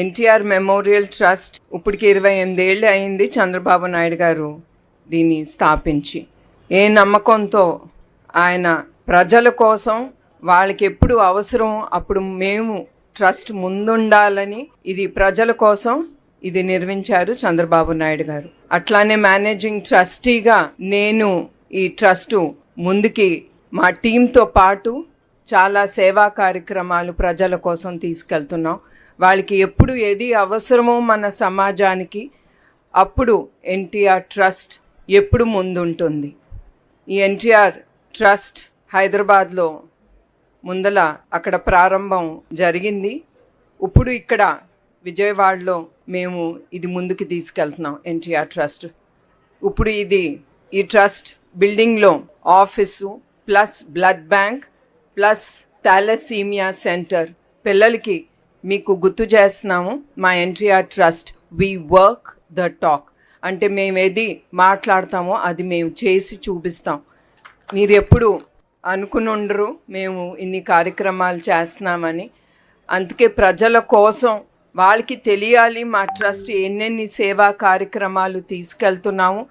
NTR memorial trust ఇప్పటికి 28 ఏళ్ళు అయింది చంద్రబాబు నాయుడు గారు దీన్ని స్థాపించి. ఏ నమ్మకంతో ఆయన ప్రజల కోసం వాళ్ళకి ఎప్పుడు అవసరం అప్పుడు మేము ట్రస్ట్ ముందుండాలని ఇది ప్రజల కోసం ఇది నిర్మించారు చంద్రబాబు నాయుడు గారు. అట్లానే మేనేజింగ్ ట్రస్టీగా నేను ఈ ట్రస్టు ముందుకి మా టీంతో పాటు చాలా సేవా కార్యక్రమాలు ప్రజల కోసం తీసుకెళ్తున్నాం. వాళ్ళకి ఎప్పుడు ఏది అవసరమో మన సమాజానికి అప్పుడు ఎన్టీఆర్ ట్రస్ట్ ఎప్పుడు ముందుంటుంది. ఈ ఎన్టీఆర్ ట్రస్ట్ హైదరాబాద్లో ముందల అక్కడ ప్రారంభం జరిగింది. ఇప్పుడు ఇక్కడ విజయవాడలో మేము ఇది ముందుకు తీసుకెళ్తున్నాం ఎన్టీఆర్ ట్రస్ట్. ఇప్పుడు ఈ ట్రస్ట్ బిల్డింగ్లో office plus blood bank plus thalassemia centre పిల్లలకి మీకు గుర్తు చేస్తున్నాము. మా NTR trust we work the talk అంటే మేము ఏది మాట్లాడతామో అది మేము చేసి చూపిస్తాం. మీరు ఎప్పుడు అనుకుని ఉండరు మేము ఇన్ని కార్యక్రమాలు చేస్తున్నామని. అందుకే ప్రజల కోసం వాళ్ళకి తెలియాలి మా ట్రస్ట్ ఎన్నెన్ని సేవా కార్యక్రమాలు తీసుకెళ్తున్నాము.